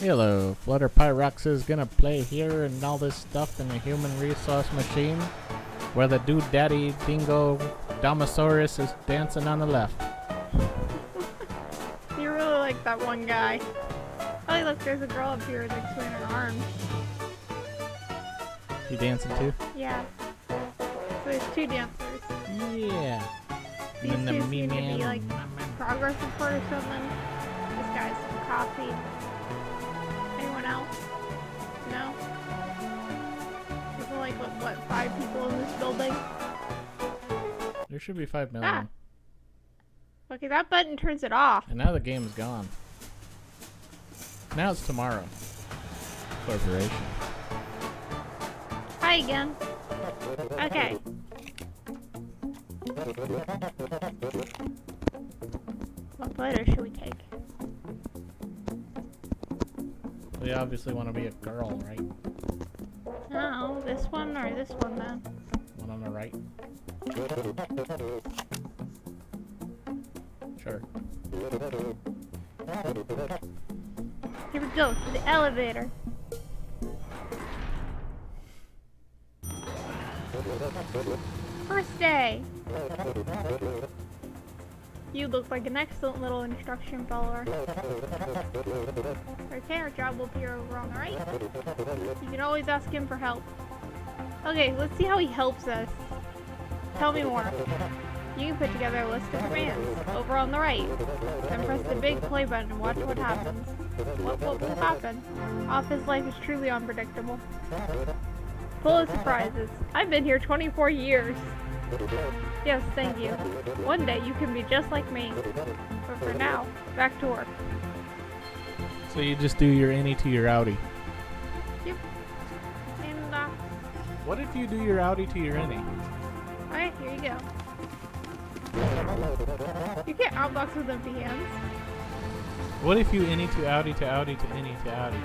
Hello, Flutter Pyrox is gonna play here and all this stuff in the human resource machine, where the dude daddy dingo Domosaurus is dancing on the left. You really like that one guy. Oh, look, there's a girl up here like swinging her arms. You dancing too? Yeah. So there's two dancers. Yeah. These And then two the me seem to be man. like progress report or something. This guy's some coffee. Anyone else? No? There's only like, what, 5 people in this building? There should be 5 million. Okay, that button turns it off. And now the game is gone. Now it's tomorrow. Corporation. Hi again. Okay. What letter should we take? We obviously want to be a girl, right? No, this one or this one then? One on the right. Sure. Here we go, to the elevator. First day. You look like an excellent little instruction follower. Okay, our job will appear over on the right. You can always ask him for help. Okay, let's see how he helps us. Tell me more. You can put together a list of commands over on the right. Then press the big play button and watch what happens. What will happen? Office life is truly unpredictable. Full of surprises. I've been here 24 years. Yes, thank you. One day you can be just like me. But for now, back to work. So you just do your innie to your outie. Yep. And, What if you do your outie to your innie? alright, here you go. You can't outbox with empty hands. What if you innie to outie to outie to innie to outie?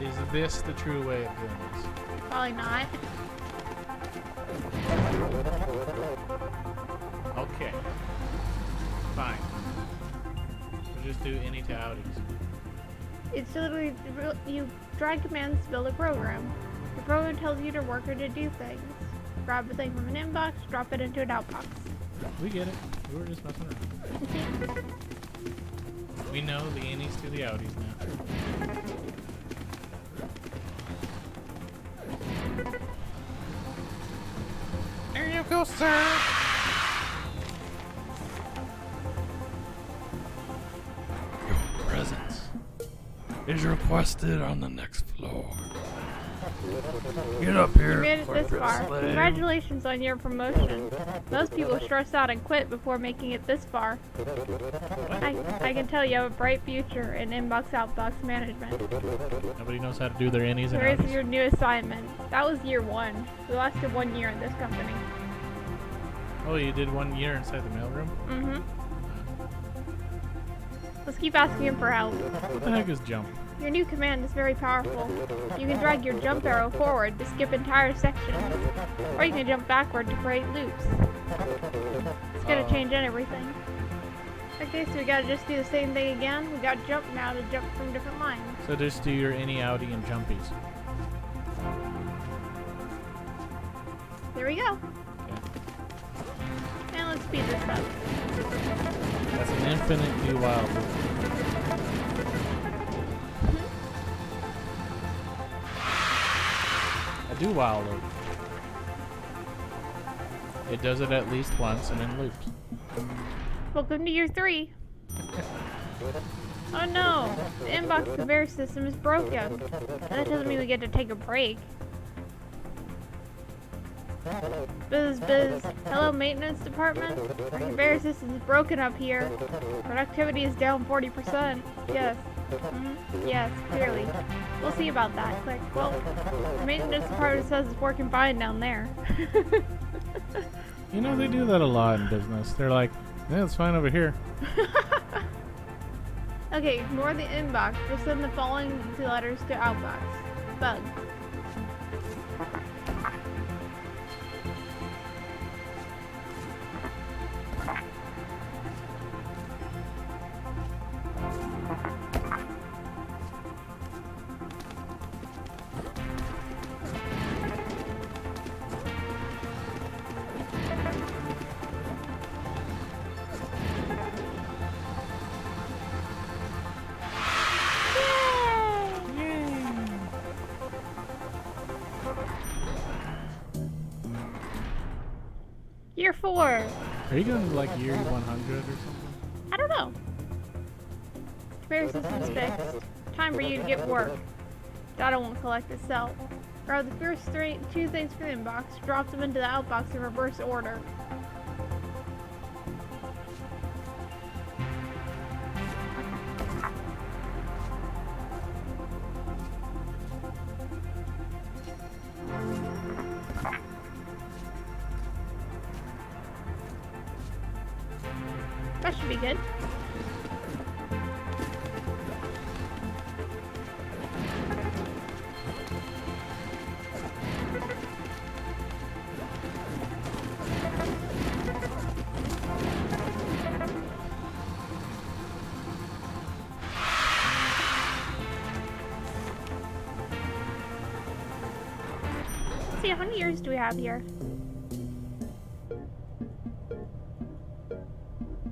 Is this the true way of doing this? Probably not. Okay. Fine. We'll just do innie to outies. It's literally, you drag commands to build a program. The program tells you to work or to do things. Grab a thing from an inbox, drop it into an outbox. We get it. We were just messing around. We know the innies to the outies now. There you go, sir! Your presence is requested on the next floor. Get up You here. made it this far. slave. Congratulations on your promotion. Most people stress out and quit before making it this far. I can tell you have a bright future in inbox-outbox management. Nobody knows how to do their innies and Here is outies. your new assignment. That was year 1. We lasted 1 year in this company. Oh, you did 1 year inside the mailroom? Mm-hmm. Let's keep asking him for help. What the heck is jump? Your new command is very powerful. You can drag your jump arrow forward to skip entire sections, or you can jump backward to create loops. It's gonna change everything. Okay, so we gotta just do the same thing again. We got jump now to jump from different lines. So just do your innie, outie, and jumpies. There we go. Okay. And let's speed this up. That's an infinite do while loop. A do while loop. It does it at least once and then loops. Welcome to year 3. Oh no! The inbox conveyor system is broken. That doesn't mean we get to take a break. Biz. Hello, maintenance department? Our conveyor system is broken up here. Productivity is down 40%. Yes. Yes, clearly. We'll see about that. Click. Well, the maintenance department says it's working fine down there. You know, they do that a lot in business. They're like, yeah, it's fine over here. Okay, ignore the inbox. Just send the following 2 letters to outbox. Bug. for? Are you going to like year 100 or something? I don't know. Conveyor system's fixed. Time for you to get work. Data won't collect itself. Grab the first two things from the inbox, drop them into the outbox in reverse order. That should be good. Let's see, how many years do we have here?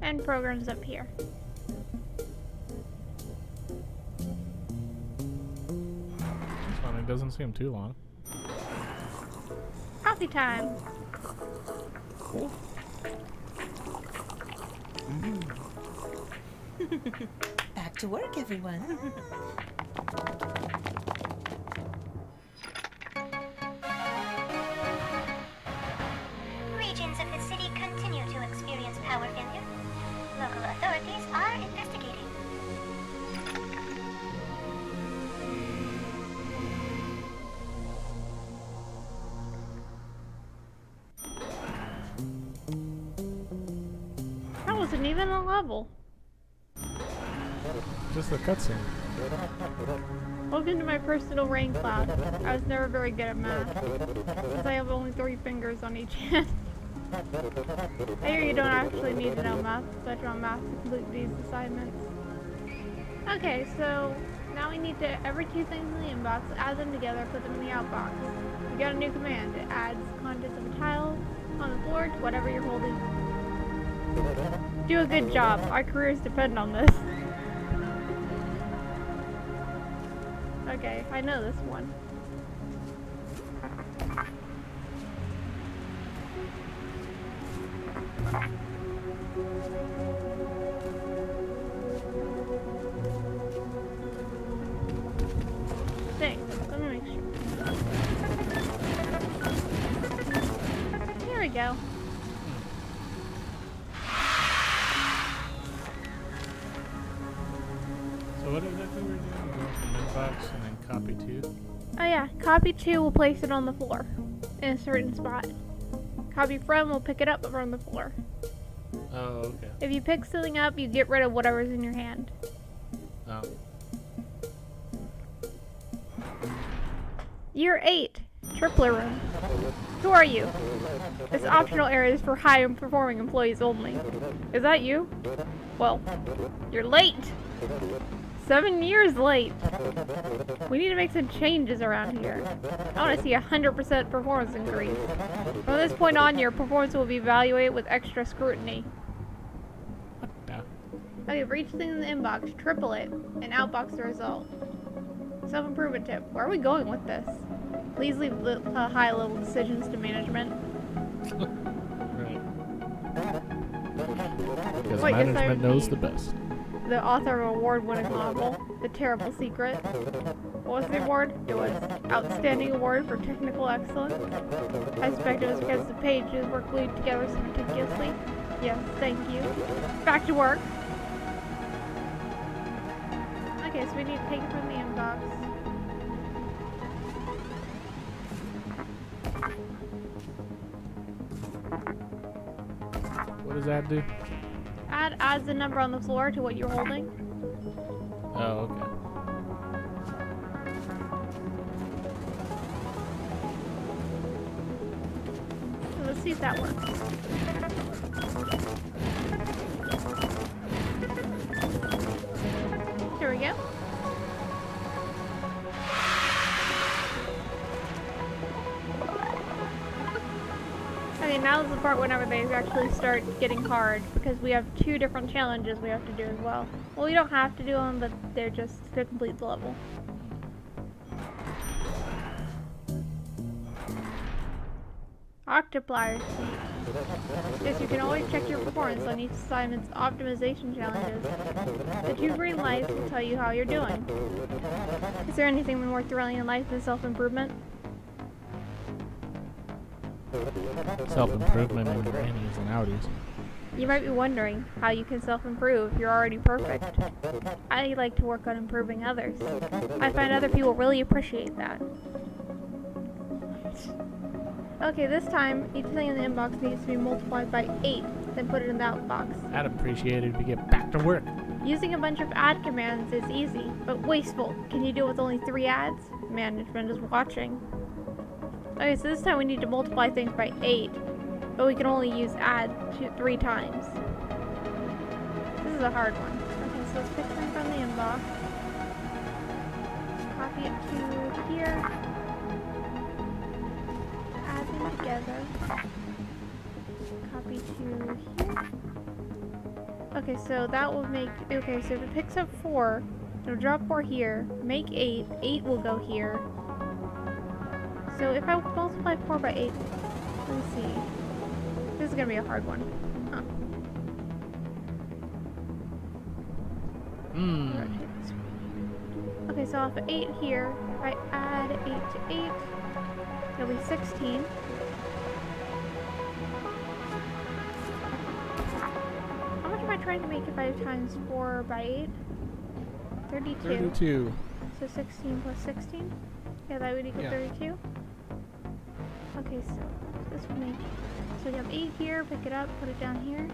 And programs up here. That's fine. It doesn't seem too long. Coffee time. Cool. Back to work, everyone. Regions of the city continue to experience power failure. Local authorities are investigating. That wasn't even a level. Just a cutscene. Welcome to my personal rain cloud. I was never very good at math, since I have only 3 fingers on each hand. I hear you don't actually need to know math, but on math to complete these assignments. Okay, so now we need to, every 2 things in the inbox, add them together, put them in the outbox. We got a new command. It adds contents of a tile on the floor to whatever you're holding. Do a good job. Our careers depend on this. Okay, I know this one. Thanks. Let me make sure. Here we go. So what exactly were you doing? Go from inbox and then copy 2? Oh yeah, copy 2 will place it on the floor in a certain spot. Copy from will pick it up from the floor. Oh, okay. If you pick something up, you get rid of whatever's in your hand. Oh. Year 8, Tripler Room. Who are you? This optional area is for high performing employees only. Is that you? Well, you're late. 7 years late. We need to make some changes around here. I want to see 100% performance increase. From this point on, your performance will be evaluated with extra scrutiny. What the? Okay, for each thing in the inbox, triple it, and outbox the result. Self-improvement tip. Where are we going with this? Please leave high-level decisions to management. Right. Because Wait, yes, I management knows repeat. the best. The author of award-winning novel, The Terrible Secret. What was the award? It was Outstanding Award for Technical Excellence. I suspect it was because the pages were glued together so meticulously. Yes, thank you. Back to work. Okay, so we need to take it from the inbox. What does that do? Adds the number on the floor to what you're holding. Oh, okay. So let's see if that works. Here we go. Okay, now is the part whenever they actually start getting hard, because we have 2 different challenges we have to do as well. Well, we don't have to do them, but they're just to complete the level. Octoplier seat. Yes, you can always check your performance on each assignment's optimization challenges. The 2 green lights will tell you how you're doing. Is there anything more thrilling in life than self-improvement? Self-improvement and innies and outies. You might be wondering how you can self-improve if you're already perfect. I like to work on improving others. I find other people really appreciate that. Okay, this time, each thing in the inbox needs to be multiplied by 8, then put it in the outbox. I'd appreciate it if we get back to work. Using a bunch of add commands is easy, but wasteful. Can you do it with only 3 adds? Management is watching. Okay, so this time we need to multiply things by 8, but we can only use add 3 times. This is a hard one. Okay, so let's pick them from the inbox. Copy it to here. Add them together. Copy to here. Okay, so that will make, okay, so if it picks up 4, it'll drop 4 here, make 8, 8 will go here. So if I multiply 4 by 8, let me see. This is gonna be a hard one. Huh. Okay, so I'll have 8 here. If I add 8 to 8, it'll be 16. How much am I trying to make if I times 4 by 8? 32. 32. So 16 plus 16? Yeah, that would equal 32. Okay, so this would make, so we have 8 here, pick it up, put it down here.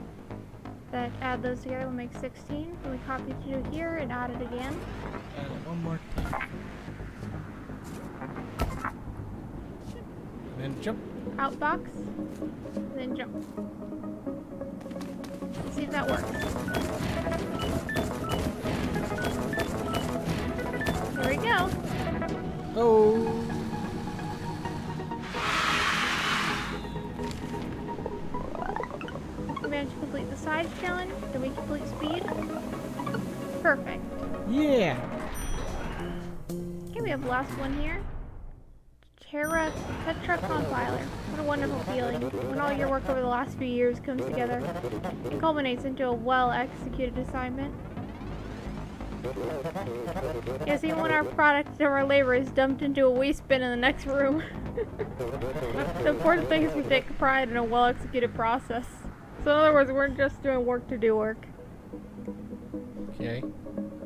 Then add those together will make 16. Then we copy it to here and add it again. Add it one more time. And then jump. Outbox, and then jump. Let's see if that works. Here we go. Oh. We managed to complete the size challenge. Did we complete speed? Perfect. Yeah. Okay, we have the last one here. Tetra Compiler. What a wonderful feeling when all your work over the last few years comes together and culminates into a well-executed assignment. Yes, even when our product or our labor is dumped into a waste bin in the next room. The important thing is we take pride in a well-executed process. So in other words, we're just doing work to do work. Okay.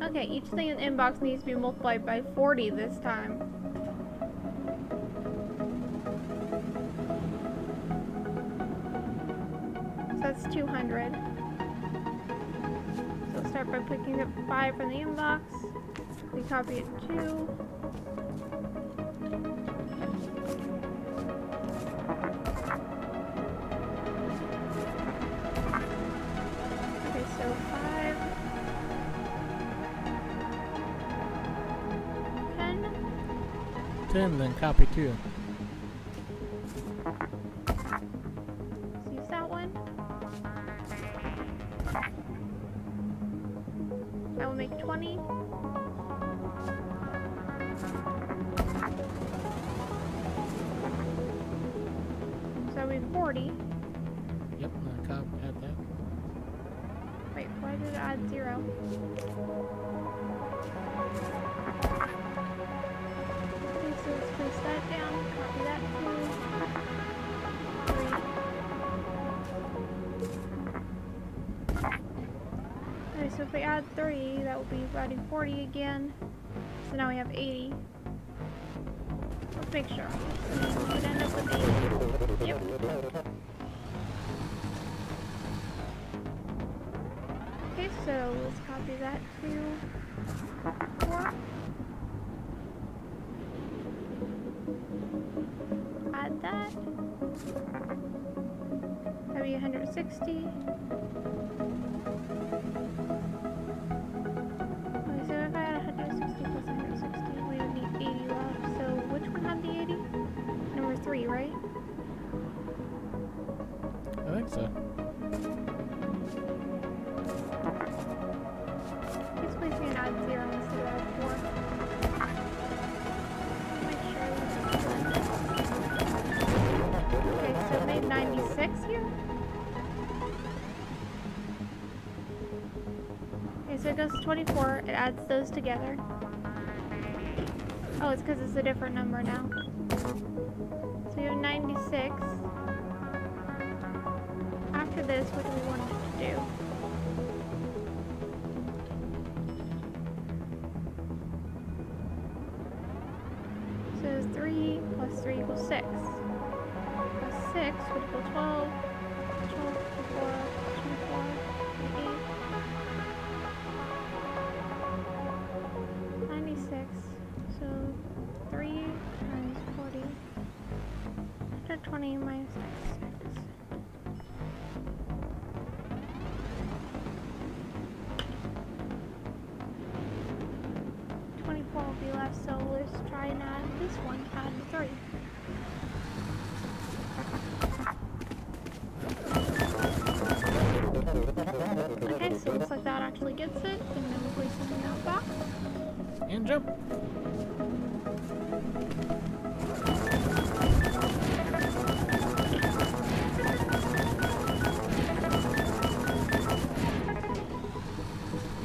Okay, each thing in the inbox needs to be multiplied by 40 this time. So that's 200. So we'll start by picking up 5 from the inbox. We copy it 2. Okay, so 5. 10. 10, then copy 2. Let's use that one. I will make 20. So that will be 40. Yep, now add that. Wait, why did it add 0? Okay, so let's place that down. Copy that too. 3. Okay, so if we add 3, that will be adding 40 again. So now we have 80. Let's make sure. We would end up with 80. Yep. Okay, so let's copy that to 4. Add that. That'd be 160. Okay, so if I had 160 plus 160, we would need 80 left. So which one had the 80? Number 3, right? I think so. Please place me an add 0 instead of add 4. Make sure. Okay, so it made 96 here. so it goes to 24. It adds those together. Oh, it's because it's a different number now. So we have 96. After this, what do we want it to do? So 3 plus 3 equals 6. Plus 6 would equal 12. 12, 24, 24, 8. 96. So 3 times 40. 120 minus 96. Will be left, so let's try and add this one, add 3. Okay, so looks like that actually gets it, and then we'll place it in that box. And jump.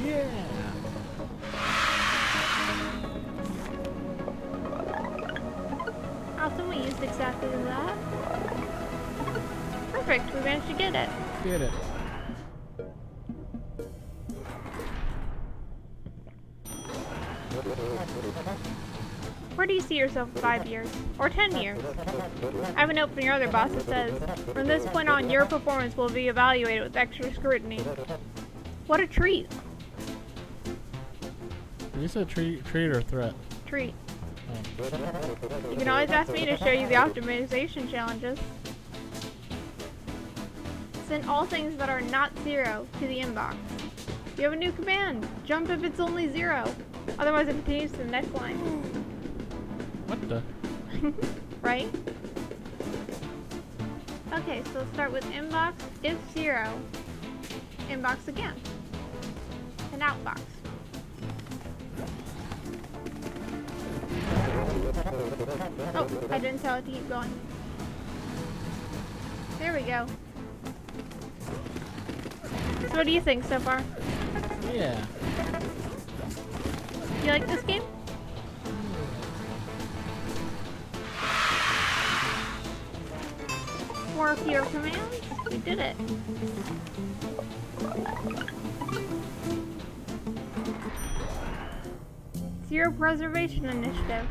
Yeah. Awesome, we used exactly that. Perfect, we managed to get it. Get it. Where do you see yourself in 5 years? Or 10 years? I have a note from your other boss that says, from this point on, your performance will be evaluated with extra scrutiny. What a treat. You said treat or threat? Treat. Oh. You can always ask me to show you the optimization challenges. Send all things that are not 0 to the inbox. You have a new command. Jump if it's only 0. Otherwise it continues to the next line. What the? Right? Okay, so let's start with inbox. If 0, inbox again. And outbox. Oh, I didn't tell it to keep going. There we go. So what do you think so far? Yeah. You like this game? More of your commands? We did it. Zero Preservation Initiative.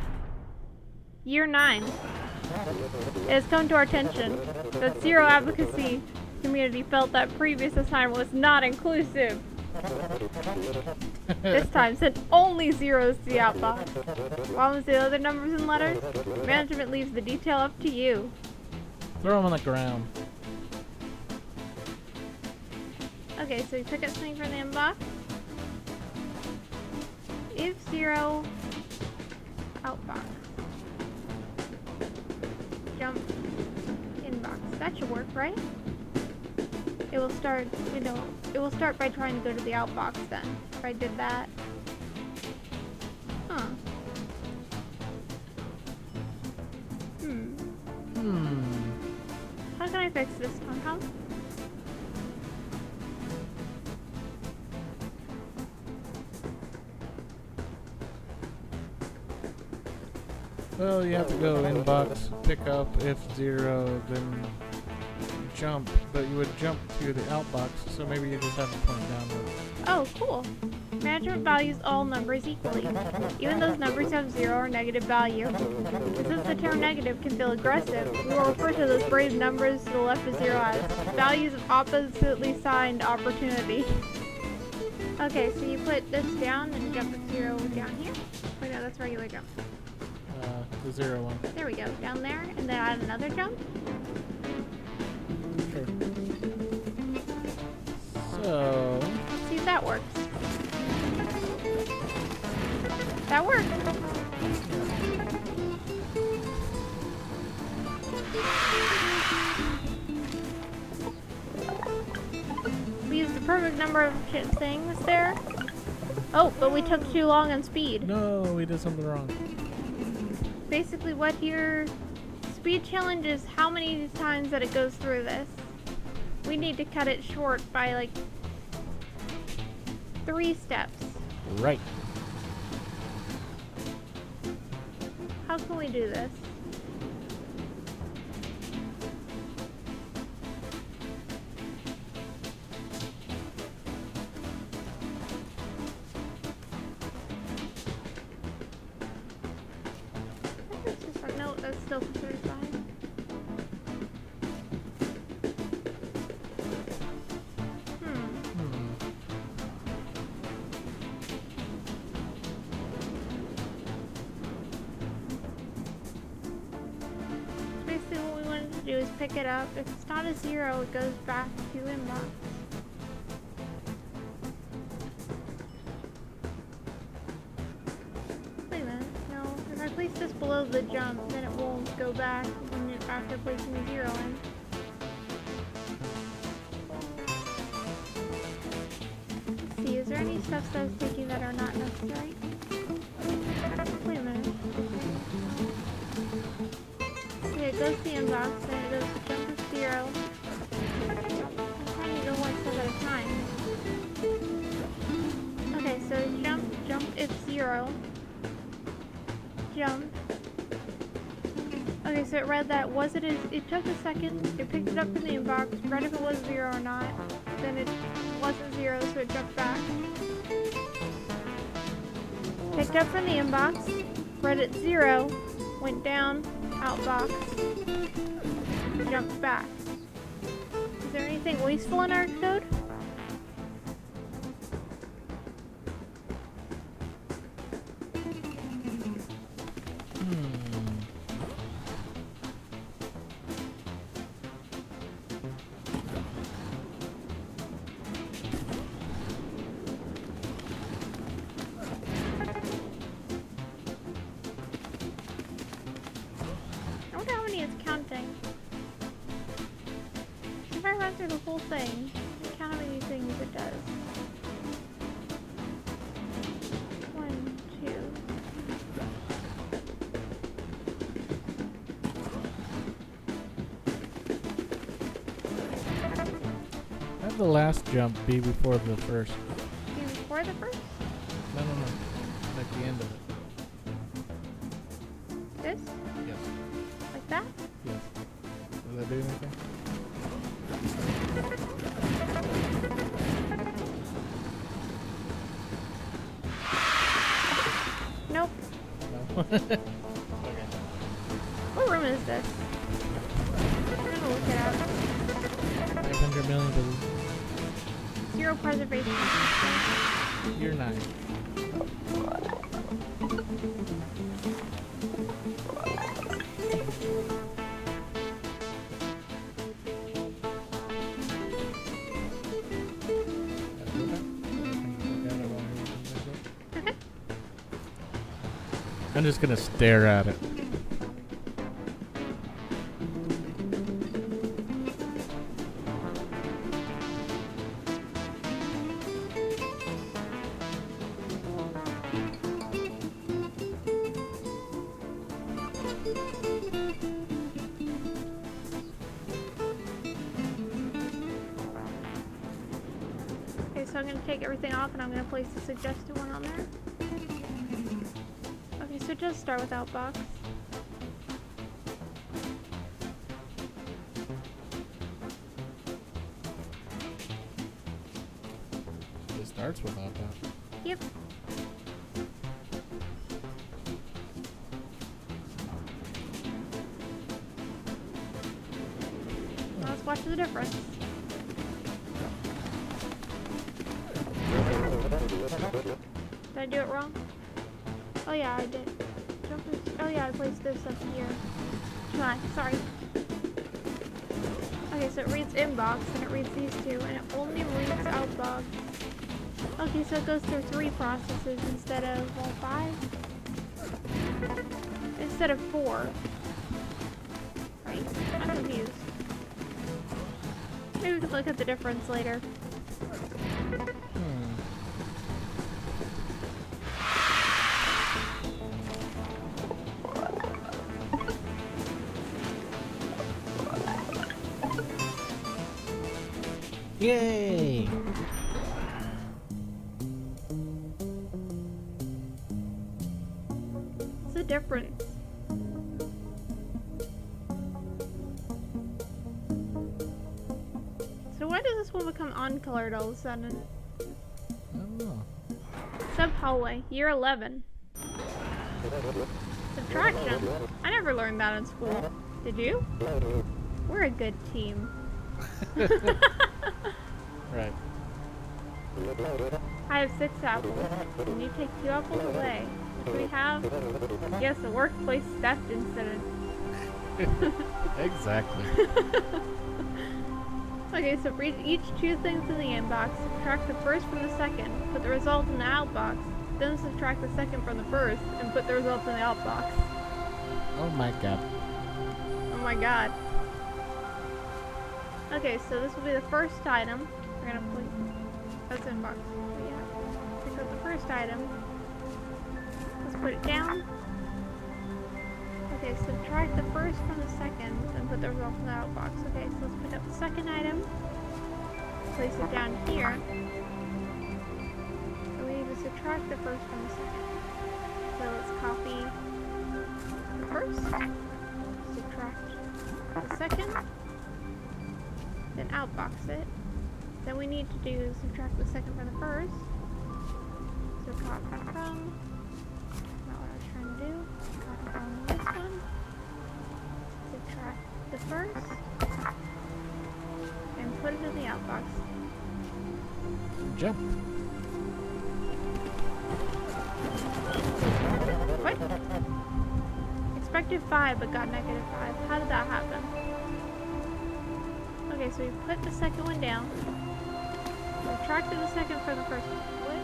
Year 9. It has come to our attention that Zero Advocacy community felt that previous assignment was not inclusive. This time, send only zeros to the outbox. While with the other numbers and letters, management leaves the detail up to you. Throw them on the ground. Okay, so we pick up something from the inbox. If 0, outbox. Jump, inbox. That should work, right? It will start, it will start by trying to go to the outbox then. If I did that. Huh. How can I fix this one, huh? Well, you have to go inbox, pick up if 0, then jump, but you would jump to the outbox, so maybe you just have to point downward. Oh, cool. Management values all numbers equally. Even those numbers have 0 or negative value. And since the term negative can feel aggressive, we will refer to those brave numbers to the left of 0 as values of oppositely signed opportunity. Okay, so you put this down and jump at 0 down here. Wait, no, that's regular jump. The 0 one. There we go, down there, and then add another jump. Sure. So... Let's see if that works. That worked. We used the perfect number of things there. Oh, but we took too long on speed. No, we did something wrong. Basically what your speed challenge is how many times that it goes through this. We need to cut it short by like 3 steps. Right. How can we do this? That's just a note that's still considered fine. Basically what we wanted to do is pick it up. If it's not a 0, it goes back to inbox. Wait a minute, no. If I place this below the jump, then it won't go back when after placing the 0 in. Let's see, is there any steps that I was taking that are not necessary? Wait a minute. Okay, it goes to the inbox, then it goes to jump to 0. I'm trying to go one step at a time. Okay, so jump if 0. Jump. Okay, so it read that it took a second, it picked it up from the inbox, read if it was 0 or not, then it wasn't 0, so it jumped back. Picked up from the inbox, read it 0, went down, outbox, jumped back. Is there anything wasteful in our code? I wonder how many it's counting. If I run through the whole thing, and count how many things it does. 1, 2. Have the last jump be before the first. Before the first? No. Like the end of it. This? Yes. Like that? Yes. Does that do anything? Nope. No. Okay. What room is this? I'm gonna look it up. 500 million billion. 0 preservation. You're 9. I'm just gonna stare at it. Okay, so I'm gonna take everything off and I'm gonna place the suggested one on there. Okay, so just start with outbox. It starts without that. Yep. Now let's watch the difference. Did I do it wrong? Oh yeah, I did. Oh yeah, I placed this up here. Come on, sorry. Okay, so it reads inbox and it reads these two, and it only reads outbox. Okay, so it goes through 3 processes instead of 5. Instead of 4. Right? I'm confused. Maybe we could look at the difference later. Yay! difference. So why does this one become uncolored all of a sudden? I don't know. Sub hallway, year 11. Subtraction. I never learned that in school. Did you? We're a good team. Right. I have 6 apples, and you take 2 apples away. If we have, yes, a workplace theft incident. Exactly. Okay, so read each 2 things in the inbox, subtract the first from the second, put the result in the outbox, then subtract the second from the first, and put the result in the outbox. Oh my god. Oh my god. Okay, so this will be the first item. We're gonna put that's inbox. Yeah. Pick up the first item. Let's put it down. Okay, subtract the first from the second and put the result in the outbox. Okay, so let's pick up the second item. Place it down here. So we need to subtract the first from the second. So let's copy the first. Subtract the second. Then outbox it. Then we need to do subtract the second from the first. So copy from. Not what I was trying to do. Copy from this one. Subtract the first. And put it in the outbox. Jump. What? Expected 5 but got negative 5. How did that happen? Okay, so we put the second one down. Subtracted the second from the first one. What?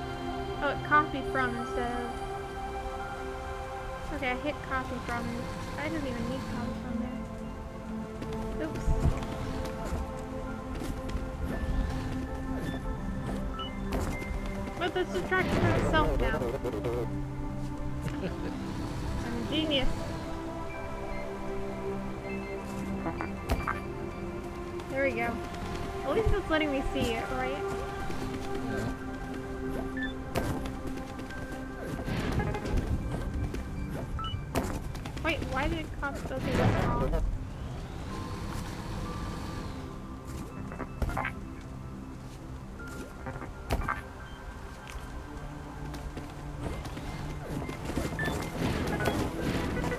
Oh, it copied from instead of... Okay, I hit copy from. I didn't even need copy from there. Oops. But the subtraction from itself now. I'm a genius. There we go. At least it's letting me see it, right? Yeah. Wait, why did it copy? Okay, that's wrong.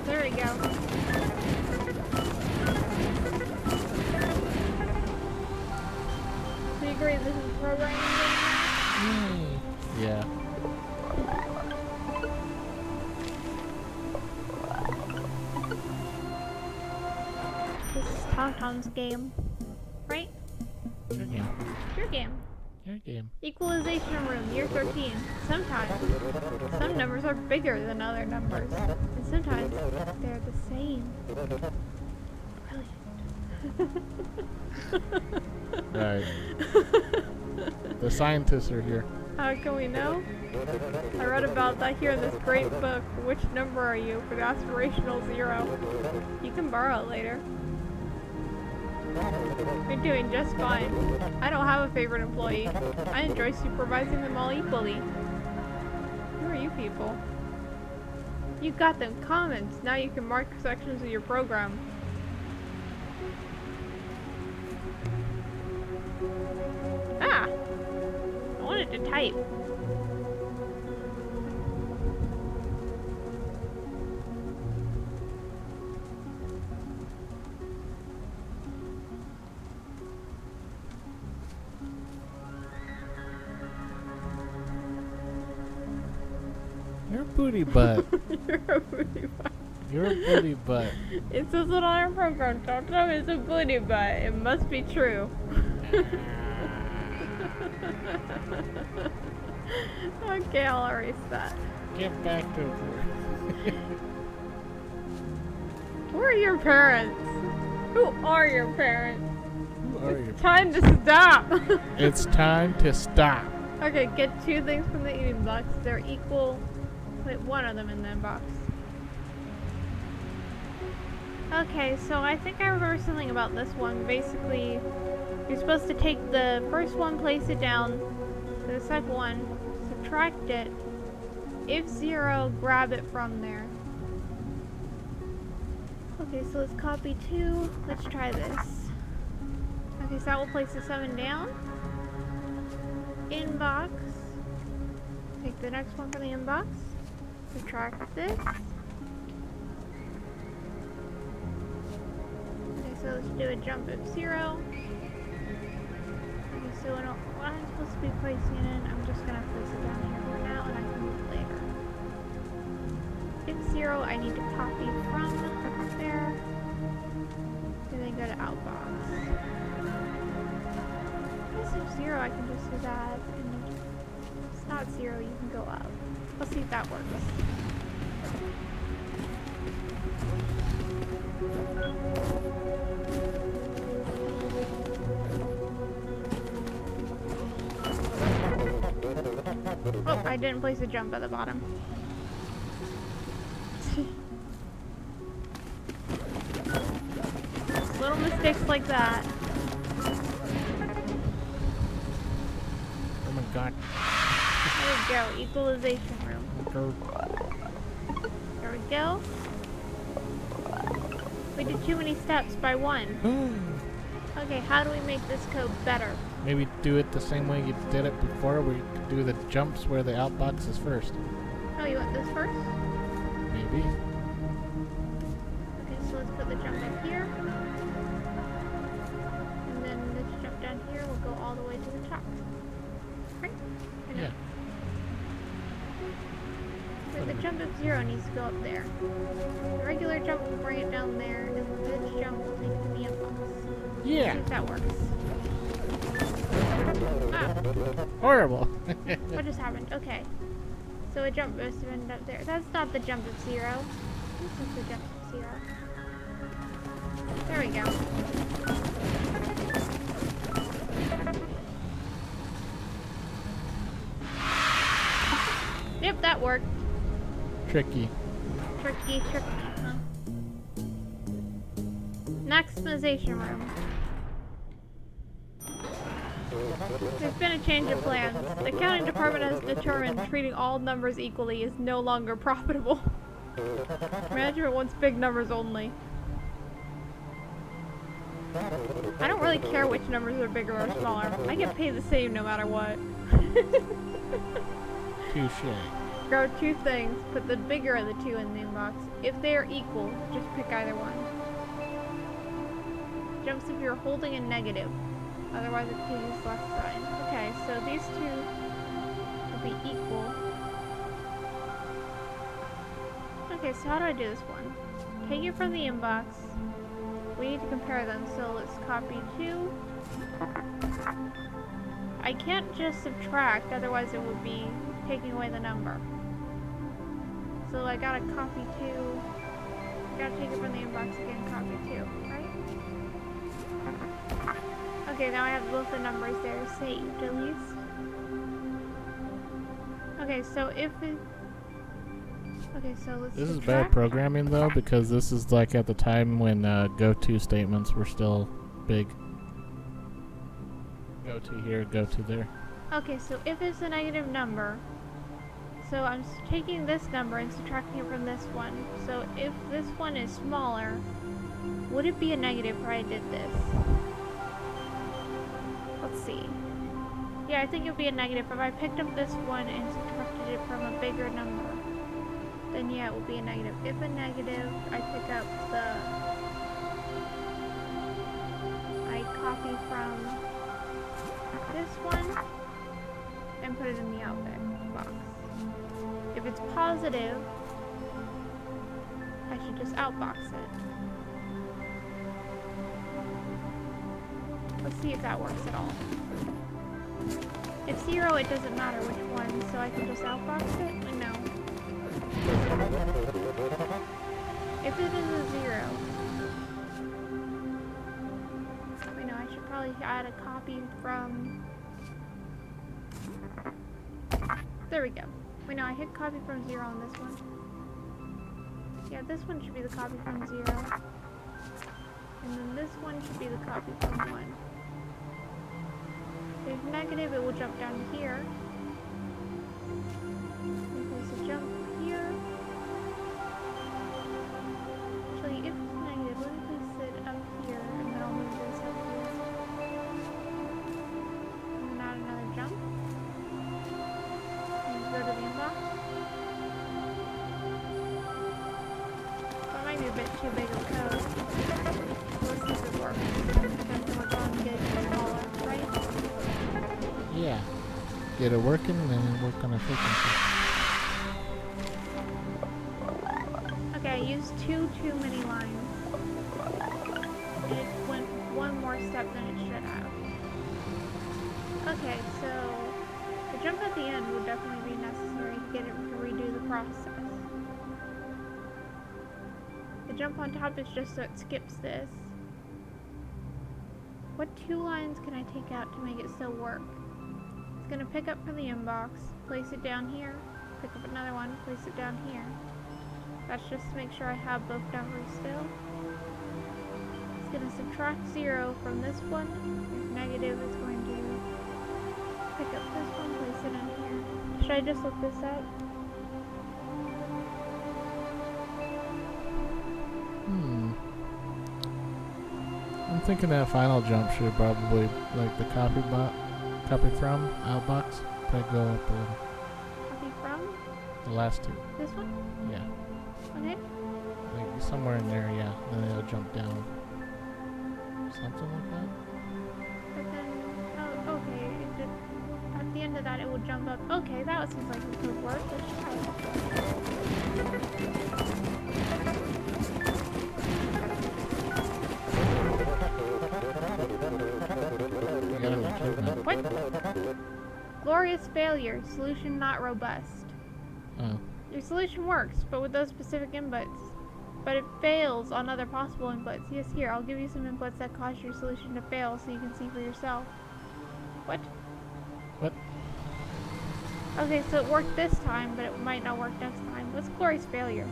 There we go. Do you agree this is programming? Yeah. This is TomTom's game, right? Your game. Your game. Your game. Equalization room, year 13. Sometimes, some numbers are bigger than other numbers, and sometimes they're the same. Brilliant. Right. The scientists are here. How can we know? I read about that here in this great book. Which number are you for the aspirational 0? You can borrow it later. You're doing just fine. I don't have a favorite employee. I enjoy supervising them all equally. Who are you people? You got them comments. Now you can mark sections of your program. Ah! I wanted to type. You're a booty butt. You're a booty butt. You're a booty butt. It says it on our program. TomTom is a booty butt. It must be true. Okay, I'll erase that. Get back to work. Who are your parents? Who are your parents? Who are you? Time to stop! It's time to stop. Okay, get 2 things from the eating box. They're equal. Put 1 of them in the inbox. Okay, so I think I remember something about this one. Basically, you're supposed to take the first one, place it down to the second one, subtract it. If 0, grab it from there. Okay, so let's copy 2. Let's try this. Okay, so that will place the 7 down. Inbox. Take the next one from the inbox. Subtract this. Okay, so let's do a jump of 0. Okay, so what I'm supposed to be placing it in, I'm just gonna place it down here for now, and I can move it later. If 0, I need to copy from there, and then go to outbox. If it's 0, I can just do that, and if it's not 0, you can go up. Let's see if that works. Oh, I didn't place a jump at the bottom. Little mistakes like that. Oh my god. There we go, equalization room. There we go. We did too many steps by 1. Okay, how do we make this code better? Maybe do it the same way you did it before, where you could do the jumps where the outbox is first. Oh, you want this first? Maybe. Okay, so let's put the jump up here. And then this jump down here will go all the way to the top. Right? I know. Yeah. So the jump of 0 needs to go up there. The regular jump will bring it down there, and this jump will take it to the inbox. Yeah. See if that works. Ah, Horrible. what just happened? Okay. So a jump must have ended up there. That's not the jump of 0. This is the jump of 0. There we go. Yep, that worked. Tricky. Tricky. Huh? Maximization room. There's been a change of plans. The accounting department has determined treating all numbers equally is no longer profitable. Management wants big numbers only. I don't really care which numbers are bigger or smaller. I get paid the same no matter what. Touche. Grab 2 things, put the bigger of the 2 in the inbox. If they are equal, just pick either one. Jumps if you're holding a negative. Otherwise it changes left sign. Okay, so these 2 will be equal. Okay, so how do I do this one? Take it from the inbox. We need to compare them, so let's copy 2. I can't just subtract, otherwise it would be taking away the number. So I gotta copy 2. I gotta take it from the inbox again, copy 2, right? Okay, now I have both the numbers there saved at least. Okay, so if it... Okay, so let's This is subtract. bad programming though, because this is like at the time when go-to statements were still big. Go to here, go to there. Okay, so if it's a negative number, so I'm taking this number and subtracting it from this one. So if this one is smaller, would it be a negative if I did this? Let's see. Yeah, I think it would be a negative. If I picked up this one and subtracted it from a bigger number, then yeah, it will be a negative. If a negative, I pick up the... I copy from this one and put it in the outbox box. If it's positive, I should just outbox it. Let's see if that works at all. If 0, it doesn't matter which one, so I can just outbox it? No. If it is a 0, wait, no, I should probably add a copy from... There we go. Wait, no, I hit copy from 0 on this one. Yeah, this one should be the copy from 0. And then this one should be the copy from 1. If negative, it will jump down here. If there's a jump here. Actually, if it's bit too big of a code. Let's see if it works. Depends on what's on getting smaller, right? Yeah. Get it working and work on efficiency. Okay, I used too many lines. And it went one more step than it should have. Okay, so the jump at the end would definitely be necessary to get it to redo the process. The jump on top is just so it skips this. What 2 lines can I take out to make it still work? It's gonna pick up from the inbox, place it down here, pick up another one, place it down here. That's just to make sure I have both numbers still. It's gonna subtract 0 from this one. If negative, it's going to pick up this one, place it in here. Should I just look this up? I'm thinking that final jump should probably, like the copy from outbox, probably go up a little. Copy from The last 2. this one? Yeah. Okay. Like somewhere in there, yeah. Then it'll jump down. Something like that. But then, oh, okay. At the end of that, it would jump up. Okay, that seems like it could work. Let's try it. You got an achievement. What? Glorious failure. Solution not robust. Oh. Your solution works, but with those specific inputs. But it fails on other possible inputs. Yes, here, I'll give you some inputs that cause your solution to fail so you can see for yourself. What? What? Okay, so it worked this time, but it might not work next time. What's glorious failure?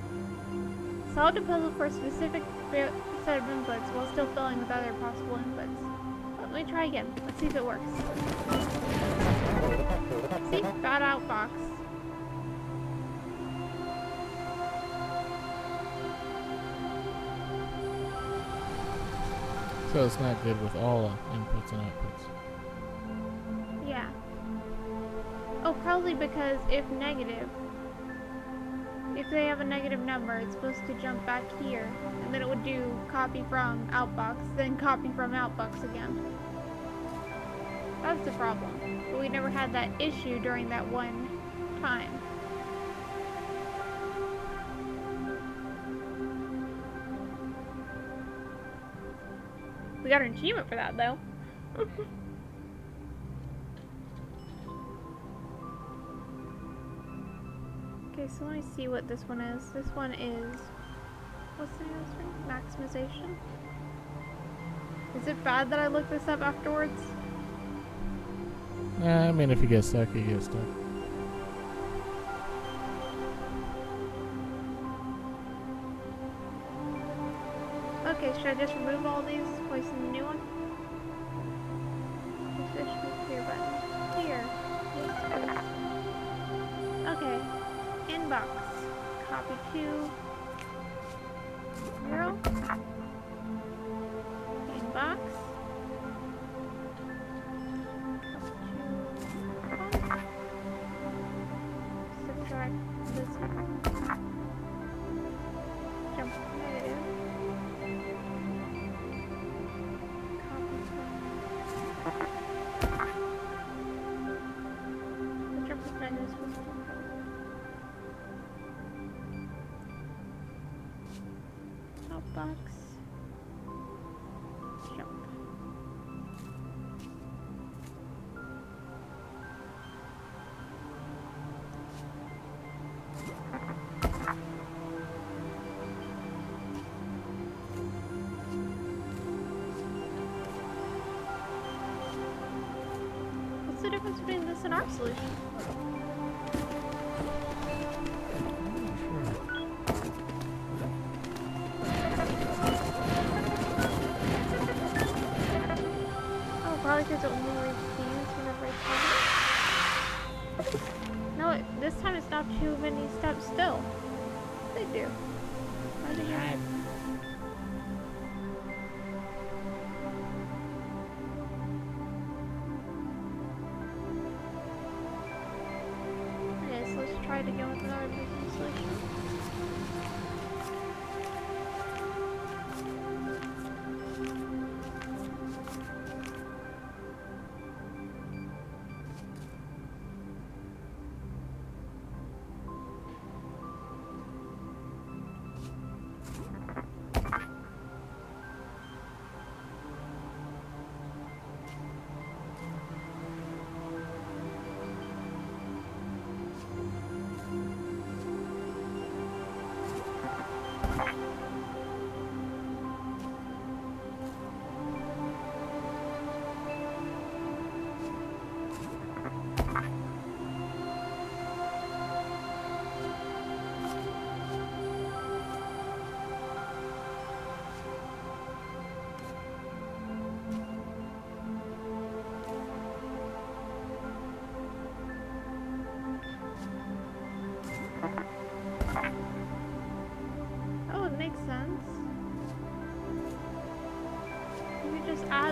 Solve the puzzle for a specific set of inputs while still filling with other possible inputs. Let me try again. Let's see if it works. See? Bad outbox. So it's not good with all inputs and outputs. Yeah. Oh, probably because if they have a negative number, it's supposed to jump back here, and then it would do copy from outbox, then copy from outbox again. That's the problem. But we never had that issue during that one time. We got an achievement for that, though. Okay, so let me see what this one is. This one is... What's the name of this one? Maximization? Is it bad that I looked this up afterwards? I mean, if you get stuck, you get stuck. Okay, should I just remove all these, place in the new one? Position clear button. Here. Yes, please. Okay. Inbox. Copy to 0. Inbox. Copy to 1. Subtract this one. Jump to negative. Outbox. Jump. What's the difference between this and our solution? Probably because it only receives whenever it's heavy. No, this time it's not too many steps still. They do. Why do you- Okay, so let's try it again with another business solution.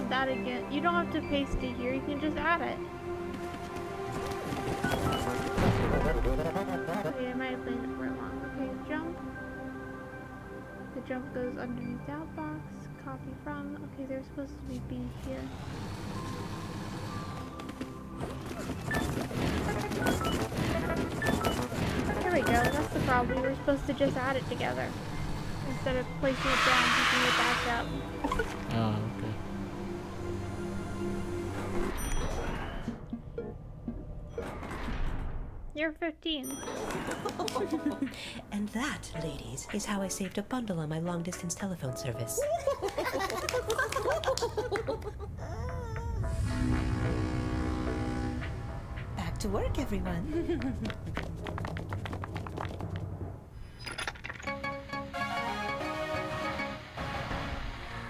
add that again. You don't have to paste it here, you can just add it. Okay, I might have played it for long. Okay, jump. The jump goes underneath the outbox. Copy from. Okay, they're supposed to be here. There we go, that's the problem. We were supposed to just add it together. Instead of placing it down, picking it back up. Oh, okay. You're 15. And that, ladies, is how I saved a bundle on my long-distance telephone service. Back to work, everyone.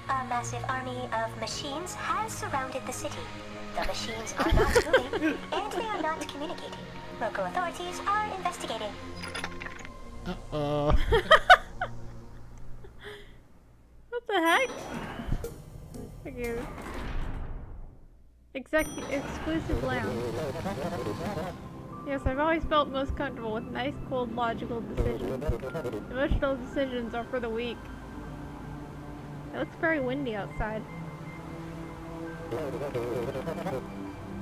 A massive army of machines has surrounded the city. The machines are not moving, and they are not communicating. Local authorities are investigating. Uh-oh. What the heck? Okay. Exclusive lounge. Yes, I've always felt most comfortable with nice, cold, logical decisions. Emotional decisions are for the weak. It looks very windy outside.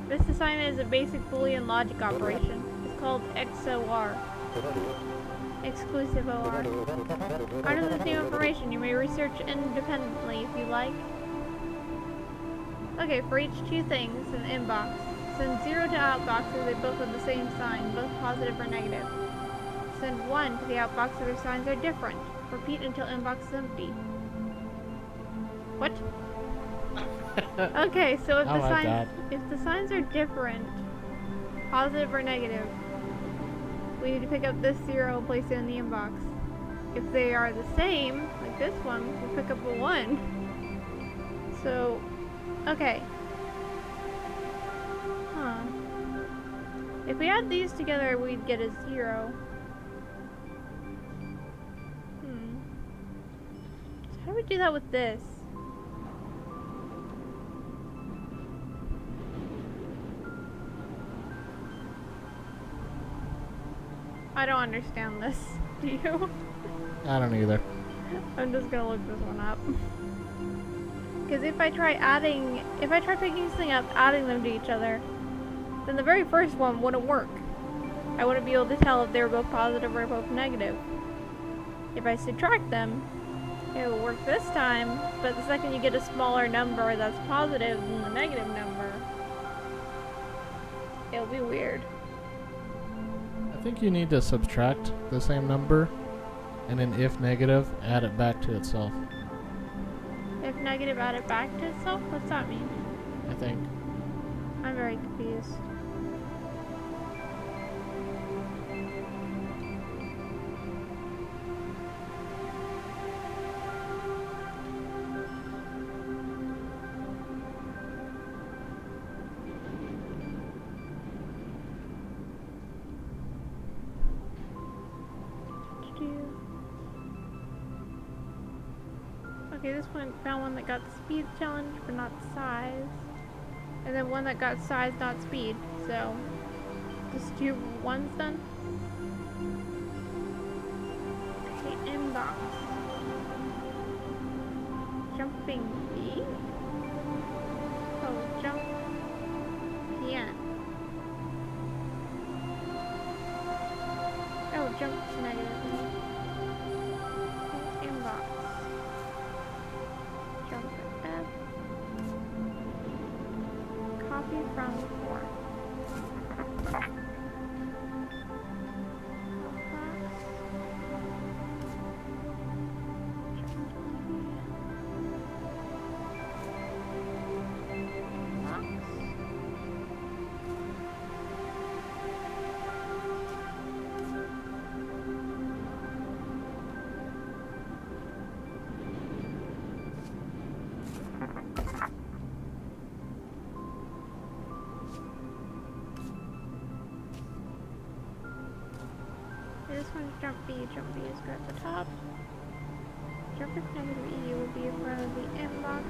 This assignment is a basic Boolean logic operation. It's called XOR. Exclusive OR. Under this new information, you may research independently if you like. Okay, for each two things in the inbox, send 0 to outbox if they both have the same sign, both positive or negative. Send 1 to the outbox if their signs are different. Repeat until inbox is empty. What? Okay, so if the signs are different, positive or negative, we need to pick up this 0 and place it in the inbox. If they are the same, like this one, we'll pick up a 1. So, okay. Huh. If we add these together, we'd get a 0. So how do we do that with this? I don't understand this. Do you? I don't either. I'm just gonna look this one up. Because if I try picking something up, adding them to each other, then the very first one wouldn't work. I wouldn't be able to tell if they were both positive or both negative. If I subtract them, it will work this time, but the second you get a smaller number that's positive than the negative number, it'll be weird. I think you need to subtract the same number, and then if negative, add it back to itself. If negative, add it back to itself? What's that mean? I think. I'm very confused. Okay, this one found one that got speed challenge, but not size. And then one that got size, not speed. So, just 2 ones then. Okay, inbox. Jumping B. Oh, jump PN. Oh, jump to negative. Okay, inbox. Jump to F. Copy from 4. This one's jump B. Jump B is good at the top. Jump with negative E will be in front of the inbox.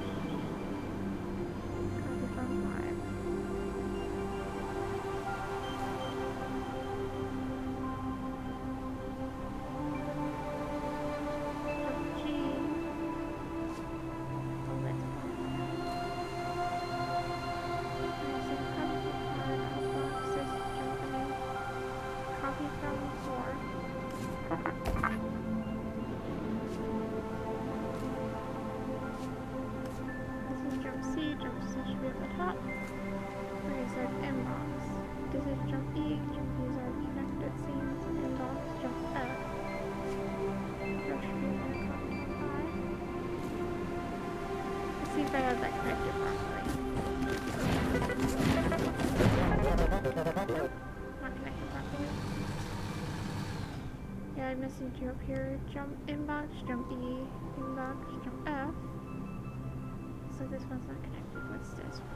Jumpy's are connected scenes. Inbox, jump F. Rush view and copy 5. Let's see if I have that connected properly. Nope, not connected properly. Yeah, I'm missing two up here. Jump inbox, jump E, inbox, jump F. So this one's not connected. What's this one?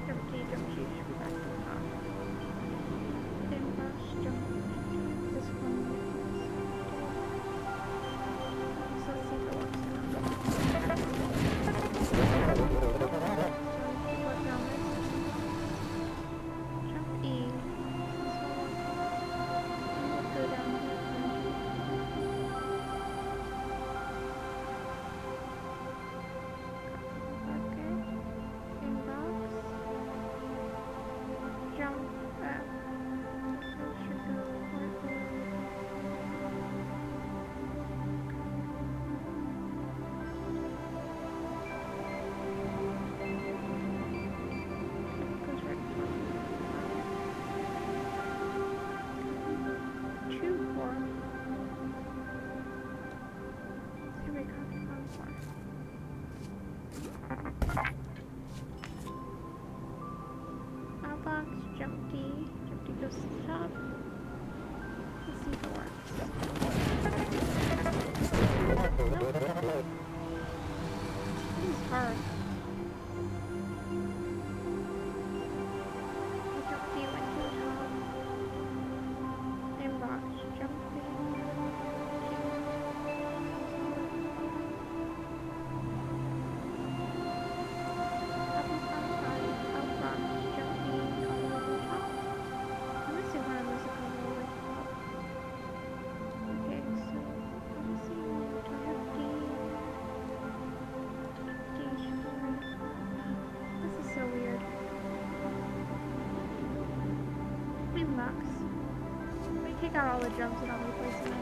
Jump G should be back to the top. Inbox, jump this one. So let's see if it works now. Jump E. This one. Go down here. Okay. Inbox. Jump F. Should go goes right to 4. Here we go. 4. Outbox, jump D. Jump D goes to the top. Let's see if it works. Nope. This is hard. Jump D went to the top. Inbox, jump D. Outbox, jump D, all the way to the top. I'm missing one of those all the way to the top. Okay, so let me see. Do I have D? D should be right. This is so weird. Inbox. Let me take out all the jumps and I'll replace them in.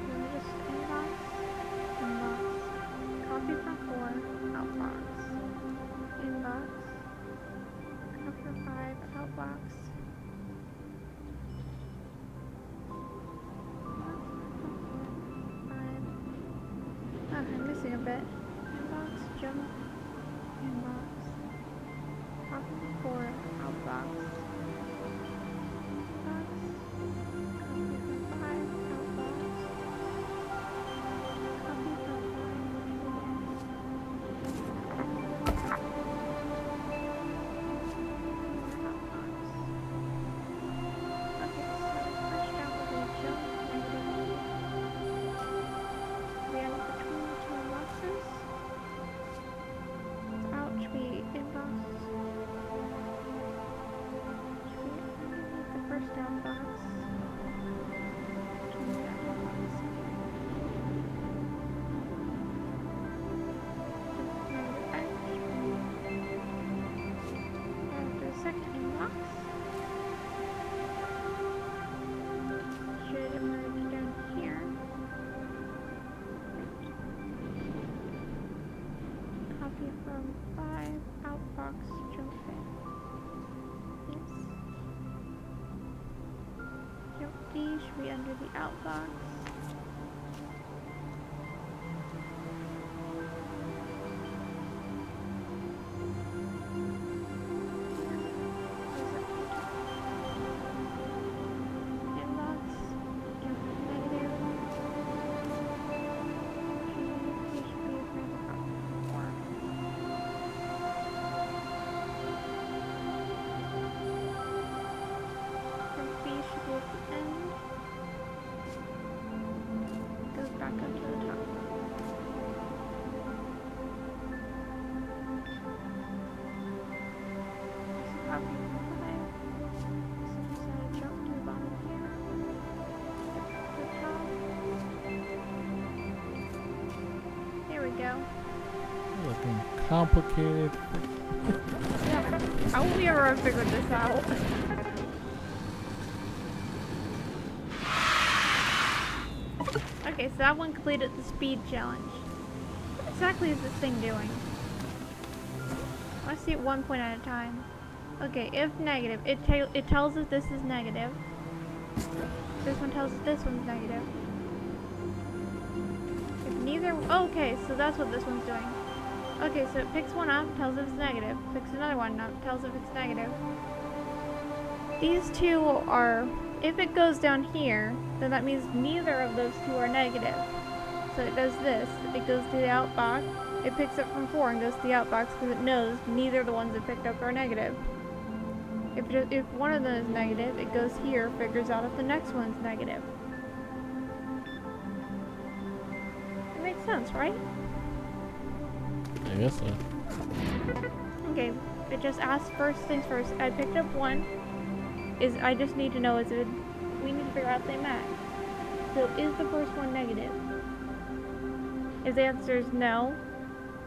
Let me just inbox. Inbox. Copy from 4. Outbox. Inbox. Copy from 5. Outbox. I'm missing a bit. Inbox, jump, inbox, copy from 4, outbox, inbox, copy from 5, outbox, copy from 5, okay, so first jump will be jump negative. We have between the two boxes. Out should be inbox. Should be underneath the first outbox. Should be that outbox. Negative X. After the second inbox. Should emerge down here. Copy from 5, outbox, jump in. Yes. Jump D should be under the outbox. Inbox, jump negative. G should be right about 4. Jump B should be at the end. Goes back up to the top. So copy from 5. So just jump to the bottom here. Jump to the top. There we go. Looking complicated. Yeah. How will we ever figure this out? Okay, so that one completed the speed challenge. exactly is this thing doing? I want to see it one point at a time. Okay, if negative, it tells us this is negative. This one tells us this one's negative. If neither, okay, so that's what this one's doing. Okay, so it picks one up, tells if it's negative. Picks another one up, tells if it's negative. These two are, if it goes down here, then that means neither of those two are negative. So it does this. It goes to the outbox. It picks up from 4 and goes to the outbox because it knows neither of the ones it picked up are negative. If one of them is negative, it goes here, figures out if the next one's negative. It makes sense, right? I guess so. Okay, it just asks first things first. I picked up one. I just need to know we need to figure out if they match. So is the first one negative? If the answer is no,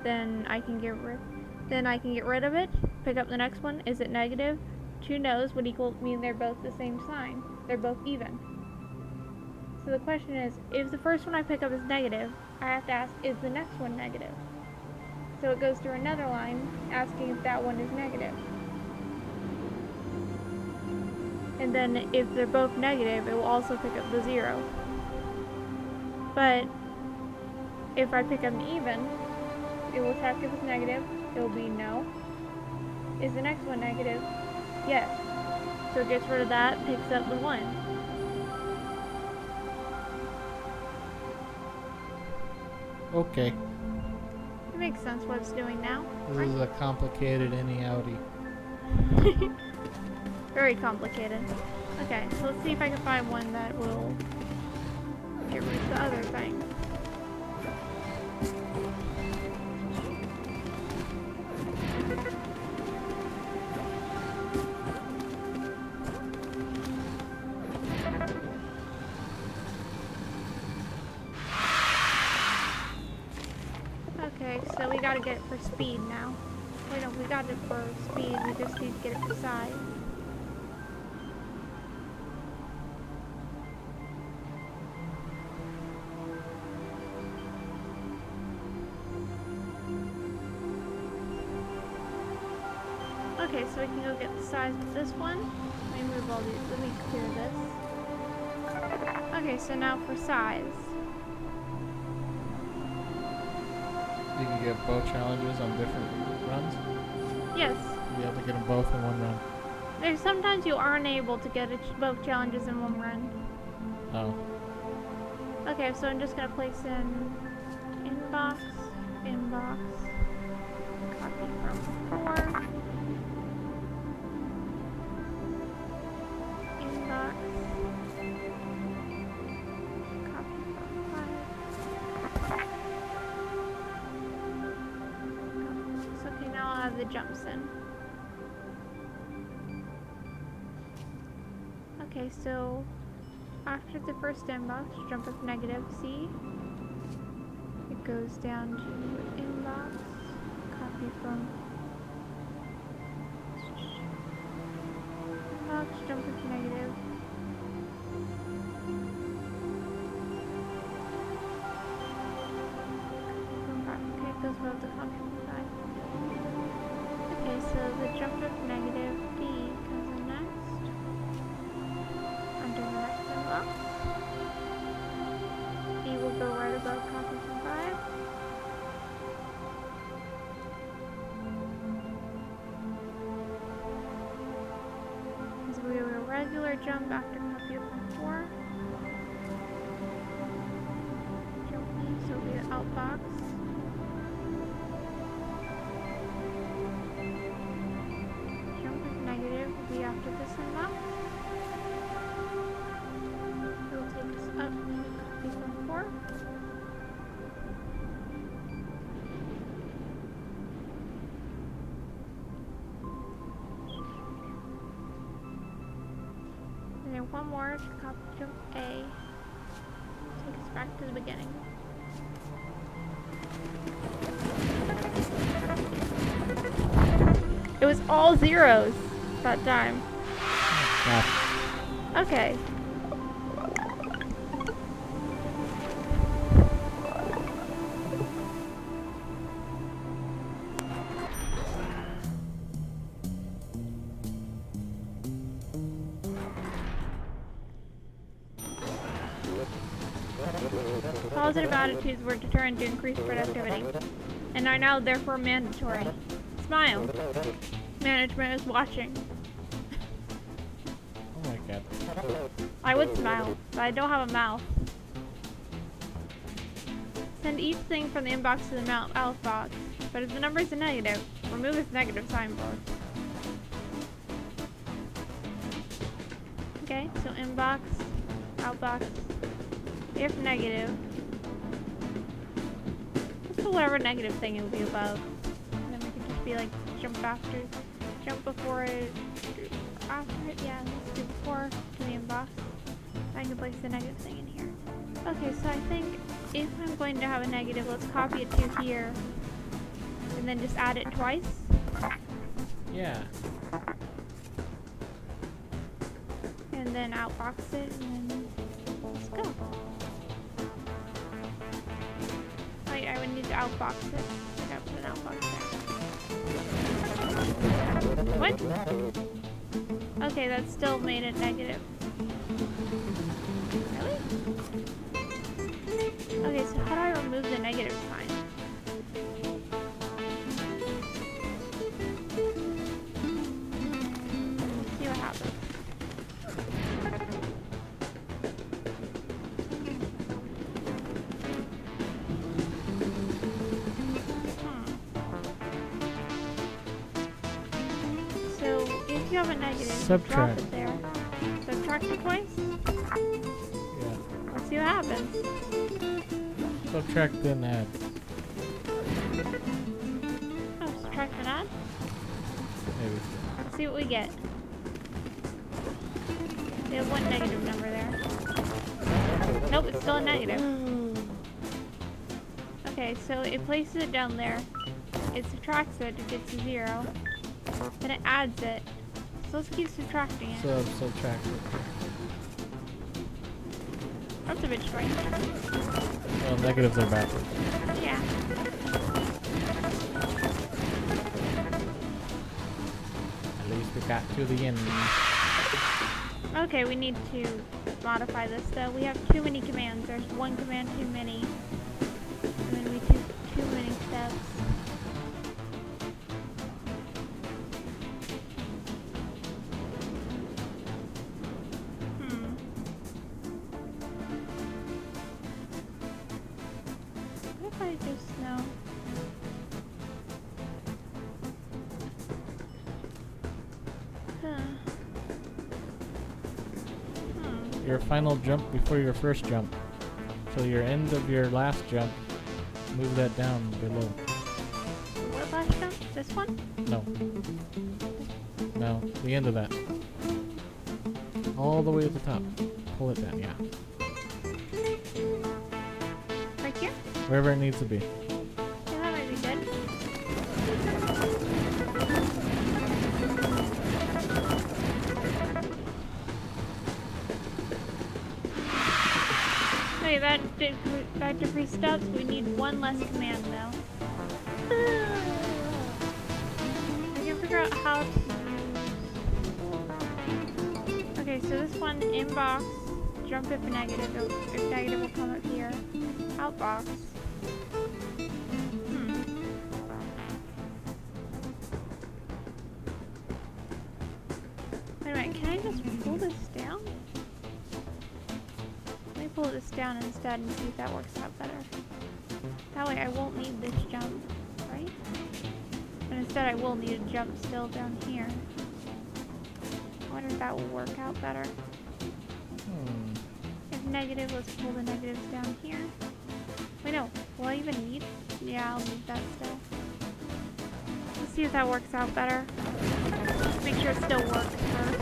then I can get rid of it. Pick up the next one. Is it negative? 2 no's would mean they're both the same sign. They're both even. So the question is, if the first one I pick up is negative, I have to ask, is the next one negative? So it goes through another line asking if that one is negative. And then if they're both negative, it will also pick up the 0. But if I pick up an even, it will check if it's negative. It will be no. Is the next one negative? Yes. So it gets rid of that, picks up the 1. Okay. It makes sense what it's doing now. This is a complicated outie. Very complicated. Okay, so let's see if I can find one that will get rid of the other thing. Okay, so we gotta get it for speed now. Wait, no, we got it for speed, we just need to get it for size. Okay, so we can go get the size of this one. Let me move all these, let me clear this. Okay, so now for size. You can get both challenges on different runs? Yes. You have to get them both in one run. There's sometimes you aren't able to get both challenges in one run. Oh. Okay, so I'm just gonna place in inbox, copy from 4, inbox, copy from 5. So, okay, now I'll have the jumps in. Okay, so after the first inbox, jump up negative C. It goes down to inbox, copy from inbox, jump up negative. Okay, it goes above the function side. Okay, so the jump up negative D comes in next. Under the next inbox. D will go right above copy from 5. This will be a regular jump after copy from 4. Jump E, so it'll be the outbox. Jump with negative will be after this inbox. It will take us up to copy from 4. And then one more to copy jump A. Take us back to the beginning. It was all zeros that time. Ah, Okay. Positive attitudes were determined to increase productivity, and are now therefore mandatory. Smile. Management is watching. Oh my god. I would smile, but I don't have a mouth. Send each thing from the inbox to the mouth box, but if the number is a negative, remove its negative signboard. Okay, so inbox, outbox, if negative. Let's put whatever negative thing it will be above. And then we can just be like jump before it, after it, yeah, let's do before to the inbox. I can place the negative thing in here. Okay, so I think if I'm going to have a negative, let's copy it to here. And then just add it twice. Yeah. And then outbox it, and then let's go. Wait, I would need to outbox it. I gotta put an outbox there. What? Okay, that still made it negative. Really? Okay, so how do I remove the negative sign? Let's see what happens. So if you have a negative, Subtract. drop it there. Subtract it twice? Yeah. Let's see what happens. Subtract then add. Oh, subtract and add? Maybe. Let's see what we get. We have one negative number there. Nope, it's still a negative. Okay, so it places it down there. It subtracts it to get to 0. Then it adds it. So let's keep subtracting it. Subtract it. That's a bit strange. Well, negatives are backwards. Yeah. At least we got to the end. Okay, we need to modify this though. We have too many commands. There's one command too many. And then we took too many steps. What if I just know? Huh. Your final jump before your first jump. So your end of your last jump, move that down below. What last jump? This one? No. No, the end of that. All the way at the top. Pull it down, yeah. Right here? Wherever it needs to be. Yeah, that might be good. Okay, that decreased steps. We need one less command though. I can figure out how to use. Okay, so this one inbox, jump if negative. If negative will come up here. Outbox. Wait a minute, can I just pull this down? Let me pull this down instead and see if that works out better. That way I won't need this jump, right? But instead I will need a jump still down here. I wonder if that will work out better. If negative, let's pull the negatives down here. Wait, no. Will I even need? Yeah, I'll need that still. Let's see if that works out better. Make sure it still works first.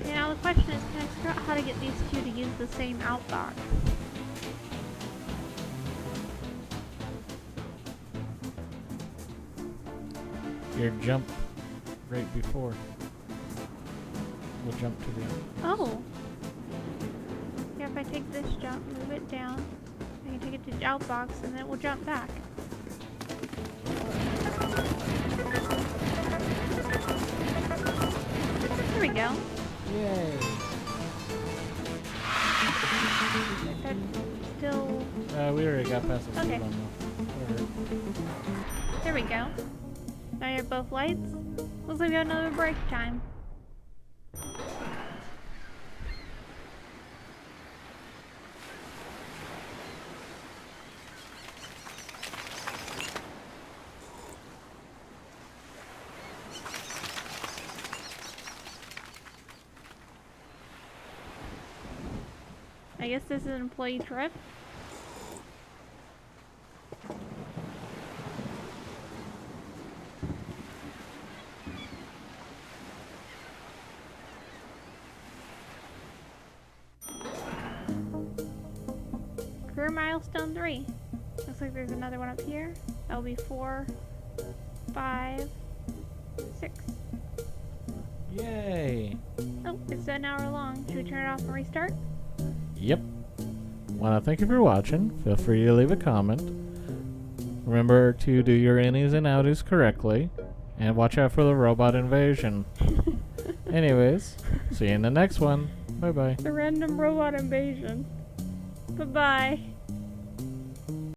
Okay, now the question is, can I figure out how to get these two to use the same outbox? Your jump right before. We'll jump to the end. Oh! Yeah, if I take this jump, move it down, I can take it to the outbox, and then it will jump back. Yay! That's still... We already got past the speed Okay. limit. There we go. Now you have both lights. Looks like we got another break time. I guess this is an employee trip. Career milestone 3. Looks like there's another one up here. That'll be 4, 5, 6. Yay! Oh, it's an hour long. Should we turn it off and restart? Yep. Wanna thank you for watching. Feel free to leave a comment. Remember to do your innies and outies correctly. And watch out for the robot invasion. Anyways, see you in the next one. Bye bye. The random robot invasion. Bye-bye.